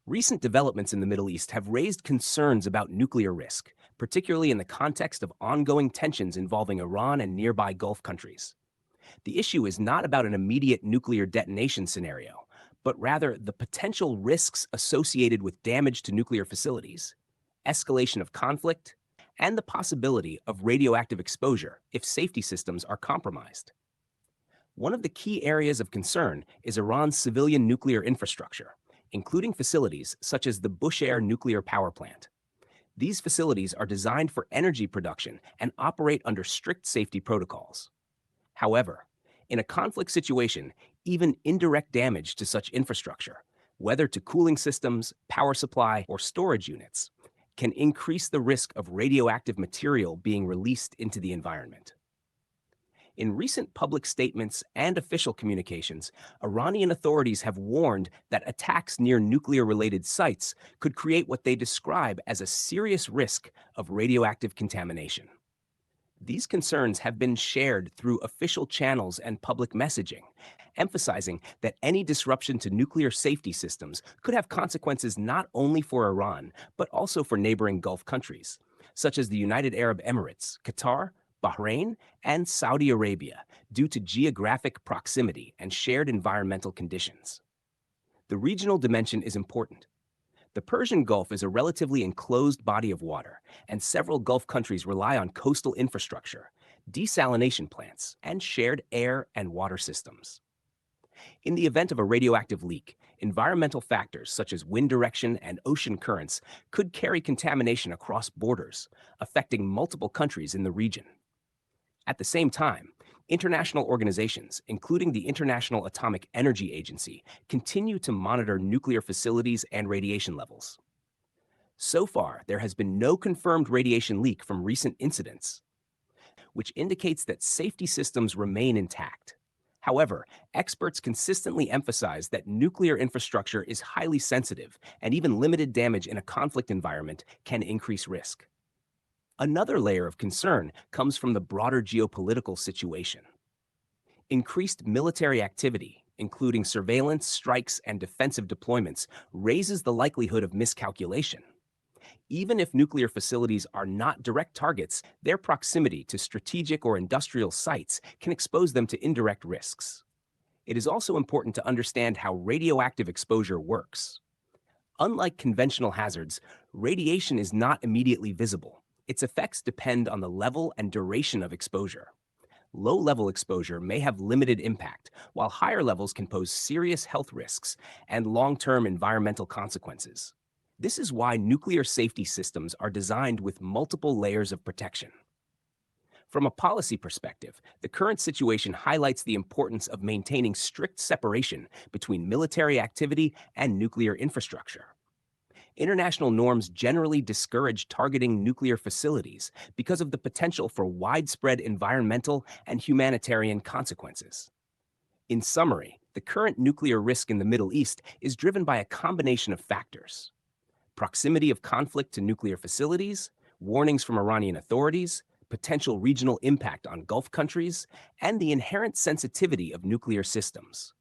Recent developments in the Middle East have raised concerns about nuclear risk, particularly in the context of ongoing tensions involving Iran and nearby Gulf countries. The issue is not about an immediate nuclear detonation scenario, but rather the potential risks associated with damage to nuclear facilities, escalation of conflict, and the possibility of radioactive exposure if safety systems are compromised. One of the key areas of concern is Iran's civilian nuclear infrastructure, including facilities such as the Bushehr nuclear power plant. These facilities are designed for energy production and operate under strict safety protocols. However, in a conflict situation, even indirect damage to such infrastructure, whether to cooling systems, power supply, or storage units, can increase the risk of radioactive material being released into the environment. In recent public statements and official communications, Iranian authorities have warned that attacks near nuclear related sites could create what they describe as a serious risk of radioactive contamination. These concerns have been shared through official channels and public messaging, emphasizing that any disruption to nuclear safety systems could have consequences not only for Iran, but also for neighboring Gulf countries, such as the United Arab Emirates, Qatar, Bahrain, and Saudi Arabia, due to geographic proximity and shared environmental conditions. The regional dimension is important. The Persian Gulf is a relatively enclosed body of water, and several Gulf countries rely on coastal infrastructure, desalination plants, and shared air and water systems. In the event of a radioactive leak, environmental factors such as wind direction and ocean currents could carry contamination across borders, affecting multiple countries in the region. At the same time, international organizations, including the International Atomic Energy Agency, continue to monitor nuclear facilities and radiation levels. So far, there has been no confirmed radiation leak from recent incidents, which indicates that safety systems remain intact. However, experts consistently emphasize that nuclear infrastructure is highly sensitive, and even limited damage in a conflict environment can increase risk. Another layer of concern comes from the broader geopolitical situation. Increased military activity, including surveillance, strikes, and defensive deployments, raises the likelihood of miscalculation. Even if nuclear facilities are not direct targets, their proximity to strategic or industrial sites can expose them to indirect risks. It is also important to understand how radioactive exposure works. Unlike conventional hazards, radiation is not immediately visible. Its effects depend on the level and duration of exposure. Low-level exposure may have limited impact, while higher levels can pose serious health risks and long-term environmental consequences. This is why nuclear safety systems are designed with multiple layers of protection. From a policy perspective, the current situation highlights the importance of maintaining strict separation between military activity and nuclear infrastructure. International norms generally discourage targeting nuclear facilities because of the potential for widespread environmental and humanitarian consequences. In summary, the current nuclear risk in the Middle East is driven by a combination of factors: proximity of conflict to nuclear facilities, warnings from Iranian authorities, potential regional impact on Gulf countries, and the inherent sensitivity of nuclear systems.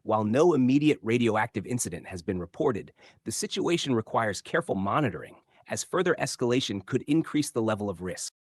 While no immediate radioactive incident has been reported, the situation requires careful monitoring, as further escalation could increase the level of risk.